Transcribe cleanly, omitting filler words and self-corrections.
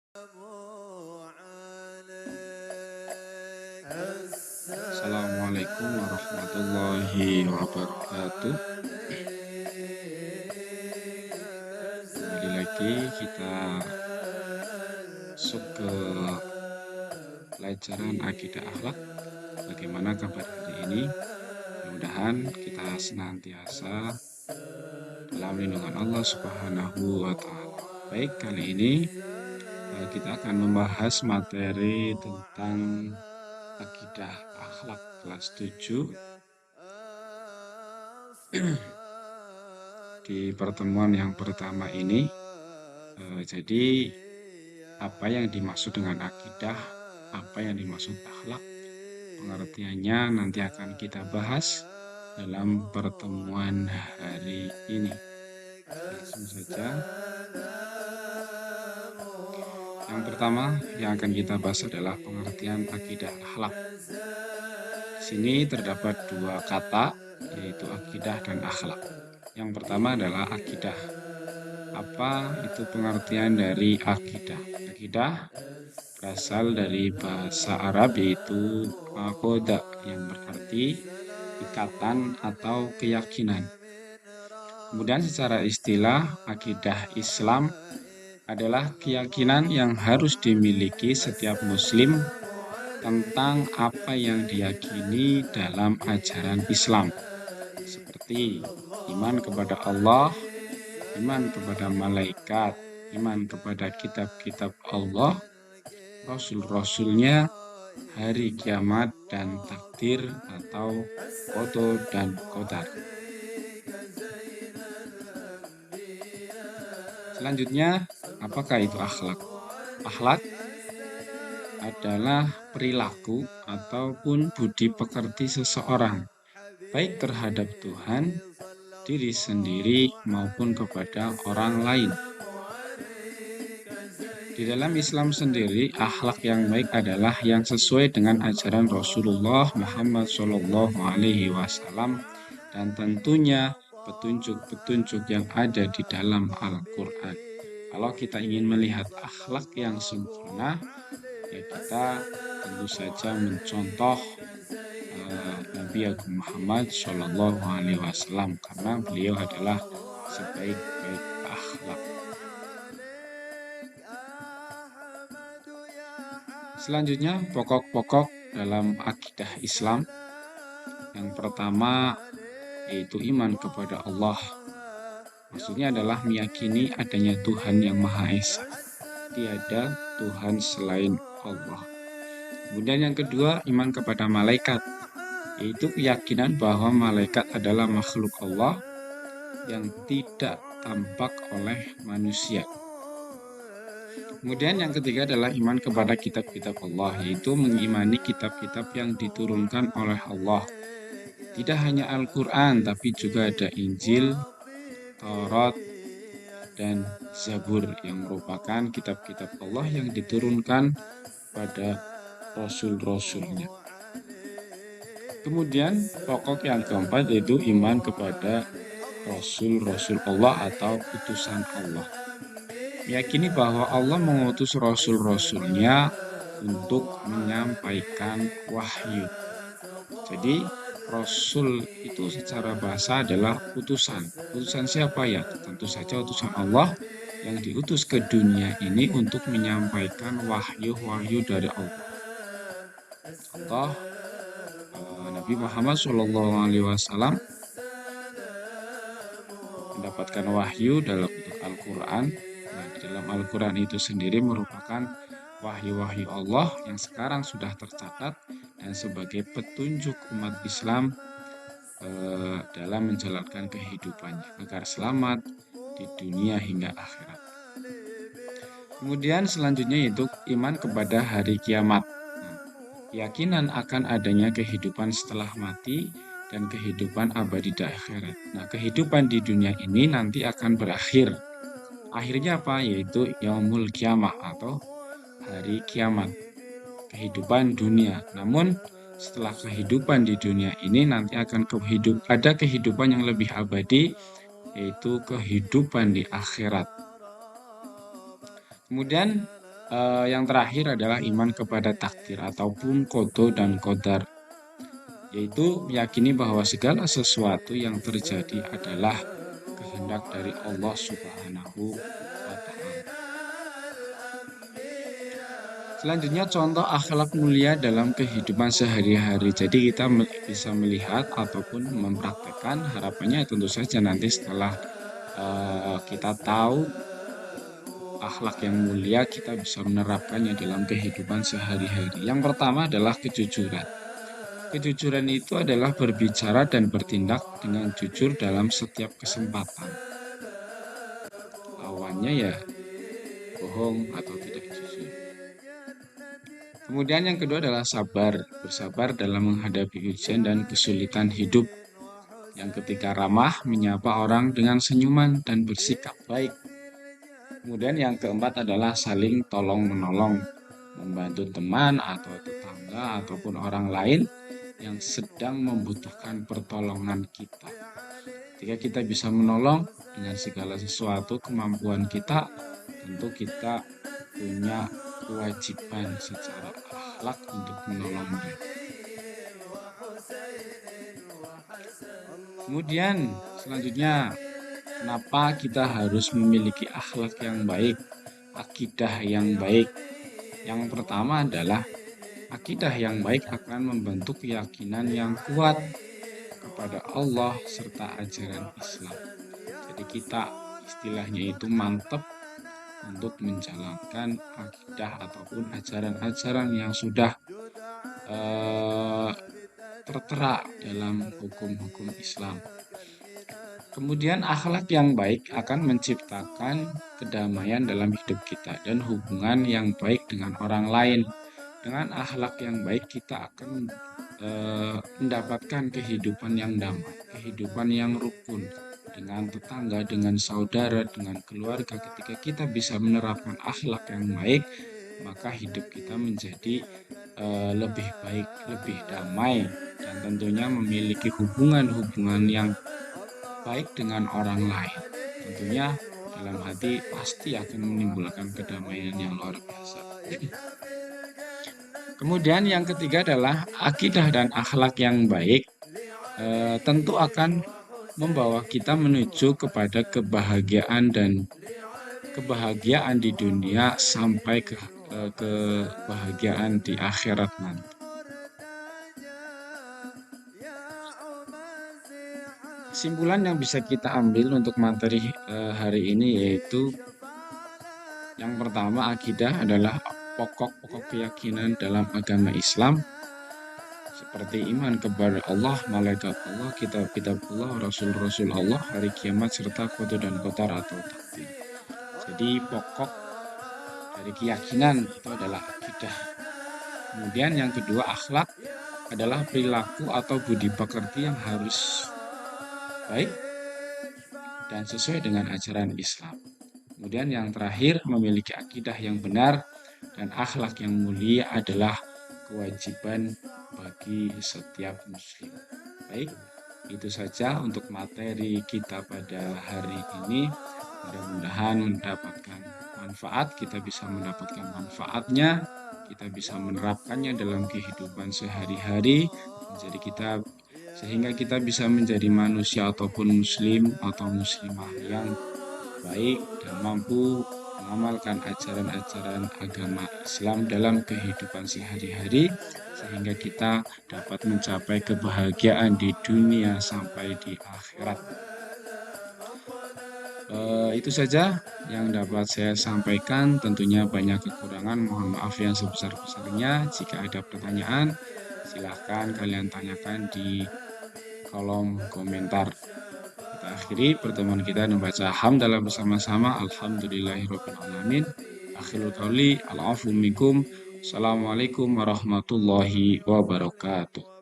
Assalamualaikum warahmatullahi wabarakatuh. Kembali lagi kita masuk ke pelajaran akidah akhlak. Bagaimana kabar hari ini? Mudah-mudahan kita senantiasa dalam lindungan Allah Subhanahu wa Ta'ala. Baik, kali ini kita akan membahas materi tentang akidah akhlak kelas 7. Di pertemuan yang pertama ini, jadi apa yang dimaksud dengan akidah, apa yang dimaksud akhlak, pengertiannya nanti akan kita bahas dalam pertemuan hari ini. Langsung saja. Yang pertama yang akan kita bahas adalah pengertian akidah akhlak. Di sini terdapat dua kata, yaitu akidah dan akhlak. Yang pertama adalah akidah. Apa itu pengertian dari akidah? Akidah berasal dari bahasa Arab yaitu aqoda yang berarti ikatan atau keyakinan. Kemudian secara istilah akidah Islam adalah keyakinan yang harus dimiliki setiap muslim tentang apa yang diyakini dalam ajaran Islam. Seperti iman kepada Allah, iman kepada malaikat, iman kepada kitab-kitab Allah, Rasul-Rasulnya, hari kiamat, dan takdir atau qada dan qadar. Selanjutnya, apakah itu akhlak? Akhlak adalah perilaku ataupun budi pekerti seseorang, baik terhadap Tuhan, diri sendiri, maupun kepada orang lain. Di dalam Islam sendiri, akhlak yang baik adalah yang sesuai dengan ajaran Rasulullah Muhammad SAW dan tentunya petunjuk-petunjuk yang ada di dalam Al-Quran. Kalau kita ingin melihat akhlak yang sempurna, ya kita tentu saja mencontoh Nabi Agung Muhammad SAW karena beliau adalah sebaik-baik akhlak. Selanjutnya, pokok-pokok dalam akidah Islam. Yang pertama yaitu iman kepada Allah. Maksudnya adalah meyakini adanya Tuhan yang Maha Esa. Tiada Tuhan selain Allah. Kemudian yang kedua, iman kepada malaikat. Yaitu keyakinan bahwa malaikat adalah makhluk Allah yang tidak tampak oleh manusia. Kemudian yang ketiga adalah iman kepada kitab-kitab Allah, yaitu mengimani kitab-kitab yang diturunkan oleh Allah. Tidak hanya Al-Quran, tapi juga ada Injil, Taurat, dan Zabur yang merupakan kitab-kitab Allah yang diturunkan pada Rasul-Rasulnya. Kemudian pokok yang keempat yaitu iman kepada Rasul-Rasul Allah atau utusan Allah. Meyakini bahwa Allah mengutus Rasul-Rasulnya untuk menyampaikan wahyu. Jadi Rasul itu secara bahasa adalah utusan. Utusan siapa ya? Tentu saja utusan Allah yang diutus ke dunia ini untuk menyampaikan wahyu-wahyu dari Allah. Contoh, Nabi Muhammad SAW mendapatkan wahyu dalam bentuk Al-Quran. Nah, di dalam Al-Quran itu sendiri merupakan wahyu-wahyu Allah yang sekarang sudah tercatat dan sebagai petunjuk umat Islam dalam menjalankan kehidupannya agar selamat di dunia hingga akhirat. Kemudian selanjutnya yaitu iman kepada hari kiamat. Keyakinan akan adanya kehidupan setelah mati dan kehidupan abadi di akhirat. Nah, kehidupan di dunia ini nanti akan berakhir. Akhirnya apa? Yaitu yaumul kiamah atau hari kiamat. Kehidupan dunia. Namun setelah kehidupan di dunia ini nanti akan ada kehidupan yang lebih abadi, yaitu kehidupan di akhirat. Kemudian Yang terakhir adalah iman kepada takdir ataupun qada dan qadar, yaitu meyakini bahwa segala sesuatu yang terjadi adalah kehendak dari Allah Subhanahu wa Ta'ala. Selanjutnya contoh akhlak mulia dalam kehidupan sehari-hari. Jadi kita bisa melihat ataupun mempraktekkan, harapannya tentu saja nanti setelah kita tahu akhlak yang mulia, kita bisa menerapkannya dalam kehidupan sehari-hari. Yang pertama adalah kejujuran. Kejujuran itu adalah berbicara dan bertindak dengan jujur dalam setiap kesempatan. Lawannya ya bohong atau tidak jujur. Kemudian yang kedua adalah sabar. Bersabar dalam menghadapi ujian dan kesulitan hidup. Yang ketiga ramah, menyapa orang dengan senyuman dan bersikap baik. Kemudian yang keempat adalah saling tolong-menolong. Membantu teman atau tetangga ataupun orang lain yang sedang membutuhkan pertolongan kita. Ketika kita bisa menolong dengan segala sesuatu kemampuan kita, tentu kita punya kewajiban secara akhlak untuk menolong mereka. Kemudian selanjutnya, kenapa kita harus memiliki akhlak yang baik, akidah yang baik? Yang pertama adalah akidah yang baik akan membentuk keyakinan yang kuat kepada Allah serta ajaran Islam. Jadi kita istilahnya itu mantap untuk menjalankan akidah ataupun ajaran-ajaran yang sudah tertera dalam hukum-hukum Islam. Kemudian akhlak yang baik akan menciptakan kedamaian dalam hidup kita dan hubungan yang baik dengan orang lain. Dengan akhlak yang baik kita akan mendapatkan kehidupan yang damai, kehidupan yang rukun dengan tetangga, dengan saudara, dengan keluarga. Ketika kita bisa menerapkan akhlak yang baik, maka hidup kita menjadi lebih baik, lebih damai, dan tentunya memiliki hubungan-hubungan yang baik dengan orang lain. Tentunya dalam hati pasti akan menimbulkan kedamaian yang luar biasa. Kemudian yang ketiga adalah akidah dan akhlak yang baik tentu akan membawa kita menuju kepada kebahagiaan di dunia sampai ke kebahagiaan di akhirat nanti. Kesimpulan yang bisa kita ambil untuk materi hari ini yaitu yang pertama, akidah adalah pokok-pokok keyakinan dalam agama Islam seperti iman kepada Allah, malaikat Allah, kitab-kitab Allah, rasul-rasul Allah, hari kiamat, serta qada dan qadar atau takdir. Jadi pokok dari keyakinan itu adalah akidah. Kemudian yang kedua, akhlak adalah perilaku atau budi pekerti yang harus baik dan sesuai dengan ajaran Islam. Kemudian yang terakhir, memiliki akidah yang benar dan akhlak yang mulia adalah kewajiban bagi setiap muslim. Baik, itu saja untuk materi kita pada hari ini. Mudah-mudahan mendapatkan manfaat, kita bisa mendapatkan manfaatnya, kita bisa menerapkannya dalam kehidupan sehari-hari, sehingga kita bisa menjadi manusia ataupun muslim atau muslimah yang baik dan mampu mengamalkan ajaran-ajaran agama Islam dalam kehidupan sehari-hari, sehingga kita dapat mencapai kebahagiaan di dunia sampai di akhirat. Itu saja yang dapat saya sampaikan. Tentunya banyak kekurangan, mohon maaf yang sebesar-besarnya. Jika ada pertanyaan, silahkan kalian tanyakan di kolom komentar. Kita akhiri pertemuan kita membaca hamdalah bersama-sama. Alhamdulillahirrahmanirrahim. Akhirul qauli, al-afu minkum. Assalamualaikum warahmatullahi wabarakatuh.